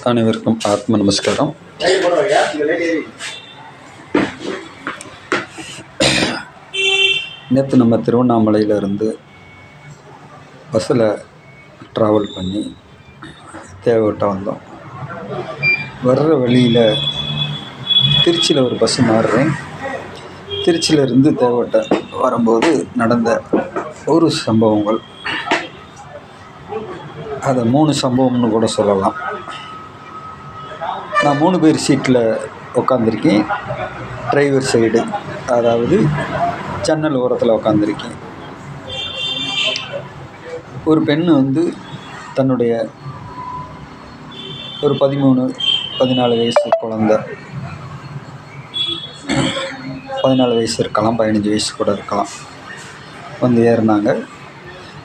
அனைவருக்கும் ஆத்ம நமஸ்காரம். நேற்று நம்ம திருவண்ணாமலையிலேருந்து பஸ்ஸில் ட்ராவல் பண்ணி தேவகோட்டை வந்தோம். வர்ற வழியில் திருச்சியில் ஒரு பஸ்ஸு மாறுறேன். திருச்சியிலேருந்து தேவகோட்டை வரும்போது நடந்த ஒரு சம்பவங்கள், அதை 3 சம்பவம்னு கூட சொல்லலாம். நான் 3 பேர் சீட்டில் உட்காந்துருக்கேன். டிரைவர் சைடு, அதாவது ஜன்னல் ஓரத்தில் உட்காந்துருக்கேன். ஒரு பெண்ணு தன்னுடைய ஒரு 13-14 வயசு குழந்த, 14 வயசு இருக்கலாம், 15 வயசு கூட இருக்கலாம், ஏறினாங்க.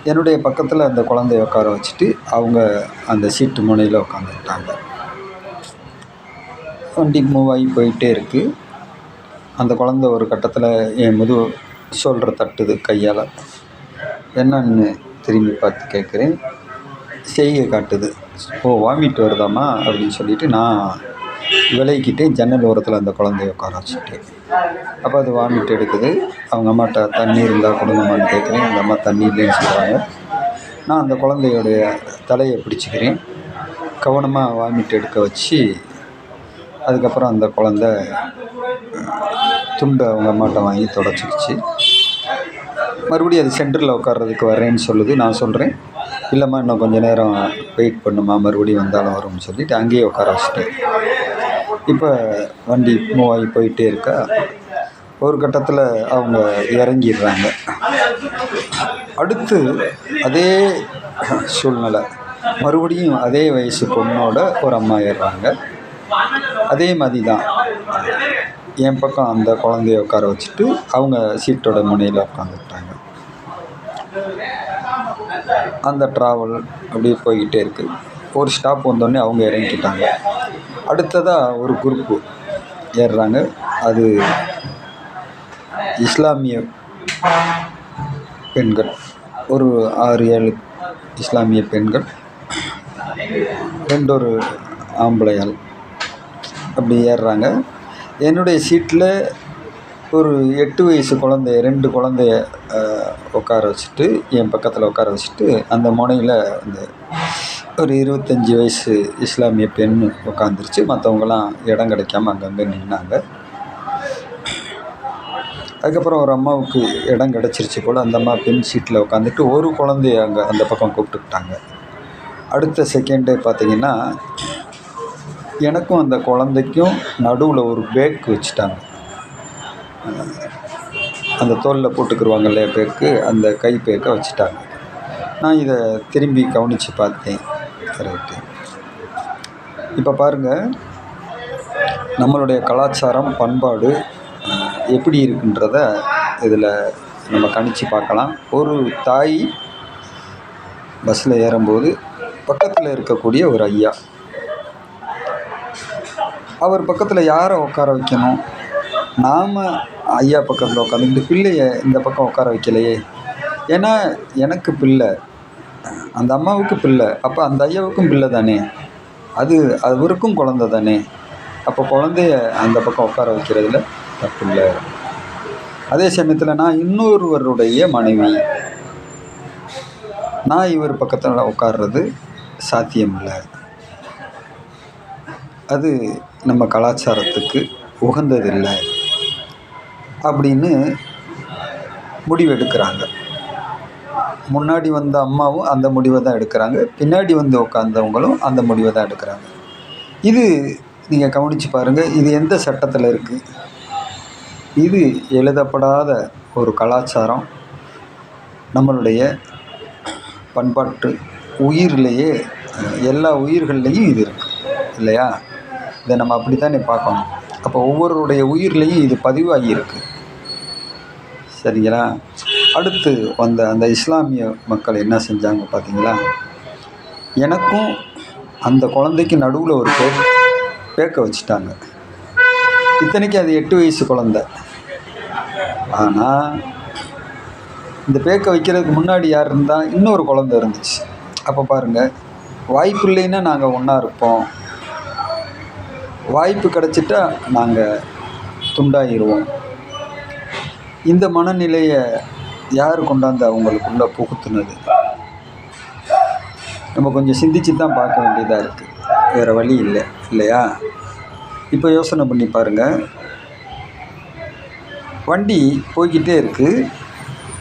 என்னுடைய பக்கத்தில் அந்த குழந்தைய உட்கார வச்சுட்டு அவங்க அந்த சீட்டு முனையில் உட்காந்துக்கிட்டாங்க. வண்டி மூவ் ஆகி போயிட்டே இருக்குது. அந்த குழந்தை ஒரு கட்டத்தில் என் ஷோல்டரை தட்டுது கையால். என்னன்னு திரும்பி பார்த்து கேட்குறேன். செய்கை காட்டுது. வாமிட் வருதாம்மா அப்படின்னு சொல்லிவிட்டு நான் விலகிக்கிட்டே ஜன்னல் ஓரத்தில் அந்த குழந்தைய உட்கார வச்சுட்டேன். அப்போ அது வாமிட் எடுக்குது. அவங்க அம்மாட்ட தண்ணி இருந்தால் கொடுங்கம்மான்னு கேட்குறேன். அந்த அம்மா தண்ணி இல்லைன்னு சொல்கிறாங்க. நான் அந்த குழந்தையோடைய தலையை பிடிச்சிக்கிறேன். கவனமாக வாமிட் எடுக்க வச்சு அதுக்கப்புறம் அந்த குழந்த துண்டை அவங்க அம்மாட்ட வாங்கி தொடச்சிக்கிச்சு. மறுபடியும் அது சென்டரில் உட்கார்றதுக்கு வரேன்னு சொல்லுது. நான் சொல்கிறேன், இல்லைம்மா இன்னும் கொஞ்சம் நேரம் வெயிட் பண்ணுமா, மறுபடியும் வந்தாலும் வரும்னு சொல்லிவிட்டு அங்கேயே உட்கார வச்சுட்டேன். இப்போ வண்டி மூவ் ஆகி போயிட்டே இருக்கா. ஒரு கட்டத்தில் அவங்க இறங்கிடுறாங்க. அடுத்து அதே சூழ்நிலை, மறுபடியும் அதே வயசு பொண்ணோட ஒரு அம்மா ஏறுறாங்க. அதே மாதிரி தான் என் பக்கம் அந்த குழந்தைய உட்கார வச்சுட்டு அவங்க சீட்டோட முனையில் உட்காந்துக்கிட்டாங்க. அந்த ட்ராவல் அப்படியே போய்கிட்டே இருக்குது. ஒரு ஸ்டாப் வந்தோடனே அவங்க இறங்கிக்கிட்டாங்க. அடுத்ததாக ஒரு குரூப்பு ஏறுறாங்க. அது இஸ்லாமிய பெண்கள், ஒரு 6-7 இஸ்லாமிய பெண்கள், 2 ஆம்பளையால் அப்படி ஏறுறாங்க. என்னுடைய சீட்டில் ஒரு 8 வயசு குழந்தைய, 2 குழந்தைய உட்கார வச்சுட்டு என் பக்கத்தில் உட்கார வச்சுட்டு அந்த முனையில் ஒரு 25 வயசு இஸ்லாமிய பெண் உட்காந்துருச்சு. மற்றவங்களாம் இடம் கிடைக்காம அங்கங்கே நின்னாங்க. அதுக்கப்புறம் ஒரு அம்மாவுக்கு இடம் கிடச்சிருச்சு போல். அந்த அம்மா பெண் சீட்டில் உட்காந்துட்டு ஒரு குழந்தைய அங்கே அந்த பக்கம் கூப்பிட்டுக்கிட்டாங்க. அடுத்த செகண்டே பார்த்திங்கன்னா எனக்கும் அந்த குழந்தைக்கும் நடுவில் ஒரு பேக் வச்சுட்டாங்க. அந்த தோலில் போட்டுக்கிடுவாங்க இல்லையா பேக்கு, அந்த கை பேக்கை வச்சுட்டாங்க. நான் இதை திரும்பி கவனித்து பார்த்தேன். ரைட்டு, இப்போ பாருங்கள், நம்மளுடைய கலாச்சாரம் பண்பாடு எப்படி இருக்குன்றத இதில் நம்ம கணிச்சு பார்க்கலாம். ஒரு தாய் பஸ்ஸில் ஏறும்போது பக்கத்தில் இருக்கக்கூடிய ஒரு ஐயா, அவர் பக்கத்தில் யாரை உட்கார வைக்கணும்? நாம் ஐயா பக்கத்தில் உட்காந்துக்கிட்டு பிள்ளையை இந்த பக்கம் உட்கார வைக்கலையே. ஏன்னா எனக்கு பிள்ளை, அந்த அம்மாவுக்கு பிள்ளை, அப்போ அந்த ஐயாவுக்கும் பிள்ளை தானே, அது அவருக்கும் குழந்தை தானே. அப்போ குழந்தைய அந்த பக்கம் உட்கார வைக்கிறதுல தப்பு இல்லை. அதே சமயத்தில் நான் இன்னொருவருடைய மனைவி, நான் இவர் பக்கத்தில் உட்கார்றது சாத்தியம் இல்லை. அது நம்ம கலாச்சாரத்துக்கு உகந்ததில்லை அப்படின்னு முடிவெடுக்கிறாங்க. முன்னாடி வந்த அம்மாவும் அந்த முடிவை தான் எடுக்கிறாங்க, பின்னாடி உட்கார்ந்தவங்களும் அந்த முடிவை தான் எடுக்கிறாங்க. இது நீங்கள் கவனித்து பாருங்கள், இது எந்த சட்டத்தில் இருக்குது? இது எழுதப்படாத ஒரு கலாச்சாரம். நம்மளுடைய பண்பாட்டு உயிரிலேயே, எல்லா உயிர்கள்லேயும் இது இருக்குது இல்லையா? இதை நம்ம அப்படித்தானே பார்க்கணும். அப்போ ஒவ்வொருடைய உயிர்லேயும் இது பதிவாகியிருக்கு. சரிங்களா? அடுத்து வந்த அந்த இஸ்லாமிய மக்கள் என்ன செஞ்சாங்க பார்த்தீங்களா? எனக்கும் அந்த குழந்தைக்கு நடுவில் ஒரு பேக்கை வச்சுட்டாங்க. இத்தனைக்கு அது 8 வயசு குழந்தை. ஆனால் இந்த பேக்கை வைக்கிறதுக்கு முன்னாடி யார் இருந்தால் இன்னொரு குழந்தை இருந்துச்சு. அப்போ பாருங்கள், வாய்ப்பு இல்லைன்னா நாங்கள் ஒன்றா இருப்போம், வாய்ப்பு கிடச்சிட்டா நாங்கள் துண்டாகிடுவோம். இந்த மனநிலையை யார் கொண்டாந்து அவங்களுக்குள்ளே புகுத்துனது? நம்ம கொஞ்சம் சிந்திச்சு தான் பார்க்க வேண்டியதாக இருக்குது. வேறு வழி இல்லை, இல்லையா? இப்போ யோசனை பண்ணி பாருங்கள். வண்டி போய்கிட்டே இருக்குது.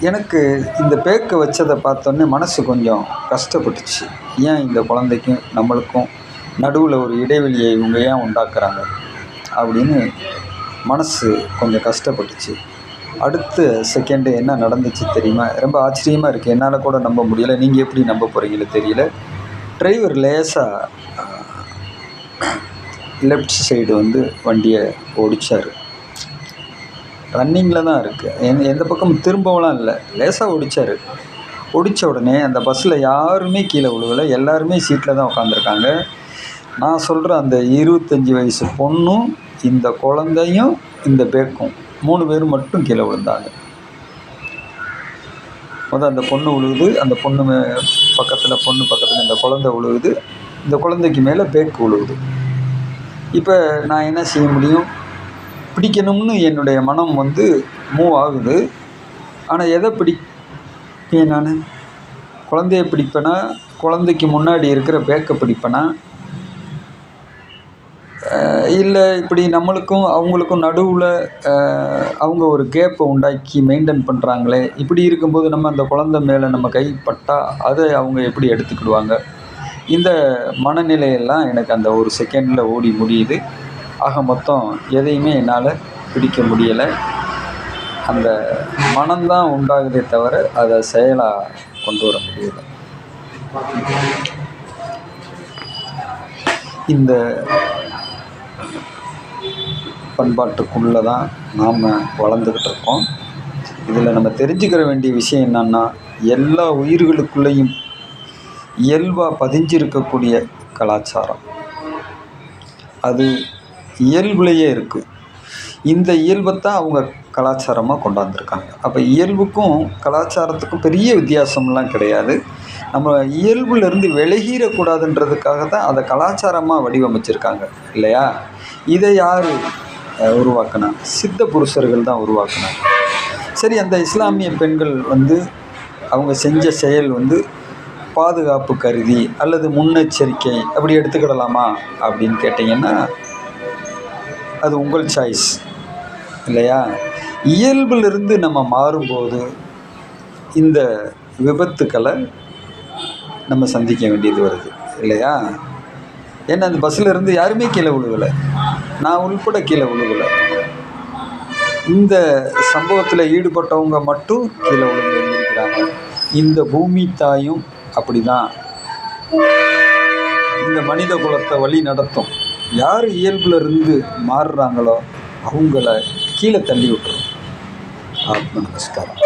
எனக்கு இந்த பேக்கை வச்சதை பார்த்தோன்னே மனசு கொஞ்சம் கஷ்டப்பட்டுச்சு. ஏன் இந்த குழந்தைக்கும் நம்மளுக்கும் நடுவில் ஒரு இடைவெளியை இவங்க ஏன் உண்டாக்குறாங்க அப்படின்னு மனசு கொஞ்சம் கஷ்டப்பட்டுச்சு. அடுத்த செகண்டு என்ன நடந்துச்சு தெரியுமா? ரொம்ப ஆச்சரியமாக இருக்குது. என்னால் கூட நம்ப முடியலை. நீங்கள் எப்படி நம்ப போகிறீங்களோ தெரியல. டிரைவர் லேசாக லெஃப்ட் சைடு வண்டியை ஓடிச்சார். ரன்னிங்கில் தான் இருக்குது, எந்த பக்கமும் திரும்பவெலாம் இல்லை. லேசாக ஓடிச்சார். ஓடித்த உடனே அந்த பஸ்ஸில் யாருமே கீழே விழுவலை. எல்லாருமே சீட்டில் தான் உட்காந்துருக்காங்க. நான் சொல்கிற அந்த 25 வயசு பொண்ணும் இந்த குழந்தையும் இந்த பேக்கும் 3 பேரும் மட்டும் கீழே விழுந்தாங்க. அந்த பொண்ணு விழுகுது, அந்த பொண்ணு பக்கத்தில் இந்த குழந்தை விழுகுது, இந்த குழந்தைக்கு மேலே பேக்கு விழுகுது. இப்போ நான் என்ன செய்ய முடியும்? பிடிக்கணும்னு என்னுடைய மனம் மூவ் ஆகுது. ஆனால் எதை பிடிப்பேன் நான்? குழந்தைய பிடிப்பேனா? குழந்தைக்கு முன்னாடி இருக்கிற பேக்கை பிடிப்பேனா? இல்லை இப்படி நம்மளுக்கும் அவங்களுக்கும் நடுவில் அவங்க ஒரு கேப்பை உண்டாக்கி மெயின்டைன் பண்ணுறாங்களே, இப்படி இருக்கும்போது நம்ம அந்த குழந்தை மேலே நம்ம கைப்பட்டால் அதை அவங்க எப்படி எடுத்துக்கிடுவாங்க? இந்த மனநிலையெல்லாம் எனக்கு அந்த ஒரு செகண்டில் ஓடி முடியுது. ஆக மொத்தம் எதையுமே என்னால் பிடிக்க முடியலை. அந்த மனம்தான் உண்டாகுதே தவிர அதை செயலாக கொண்டு வர முடியலை. இந்த பண்பாட்டுக்குள்ளே தான் நாம் வளர்ந்துக்கிட்டு இருக்கோம். இதில் நம்ம தெரிஞ்சுக்கிற வேண்டிய விஷயம் என்னன்னா, எல்லா உயிர்களுக்குள்ளேயும் இயல்பாக பதிஞ்சிருக்கக்கூடிய கலாச்சாரம் அது இயல்புலேயே இருக்குது. இந்த இயல்பைத்தான் அவங்க கலாச்சாரமாக கொண்டாந்துருக்காங்க. அப்போ இயல்புக்கும் கலாச்சாரத்துக்கும் பெரிய வித்தியாசம்லாம் கிடையாது. நம்ம இயல்புலேருந்து விலகிடக்கூடாதுன்றதுக்காக தான் அதை கலாச்சாரமாக வடிவமைச்சிருக்காங்க, இல்லையா? இதை யார் உருவாக்குனா? சித்த புருஷர்கள் தான் உருவாக்குனாங்க. சரி, அந்த இஸ்லாமிய பெண்கள் அவங்க செஞ்ச செயல் பாதுகாப்பு கருதி அல்லது முன்னெச்சரிக்கை அப்படி எடுத்துக்கிடலாமா அப்படின்னு கேட்டிங்கன்னா, அது உங்கள் சாய்ஸ், இல்லையா? இயல்பிலிருந்து நம்ம மாறும்போது இந்த விபத்துக்களை நம்ம சந்திக்க வேண்டியது வருது, இல்லையா? ஏன்னா அந்த பஸ்ஸில் இருந்து யாருமே கீழே விழுகலை, நான் உள்பட கீழே விழுகலை. இந்த சம்பவத்தில் ஈடுபட்டவங்க மட்டும் கீழே விழுந்து எழுந்திருக்கிறாங்க. இந்த பூமி தாயும் அப்படி தான் இந்த மனித குலத்தை வழி நடத்தும். யார் இயல்பில் இருந்து மாறுறாங்களோ அவங்கள கீழே தள்ளி விட்டுரும். ஆத்ம நமஸ்காரம்.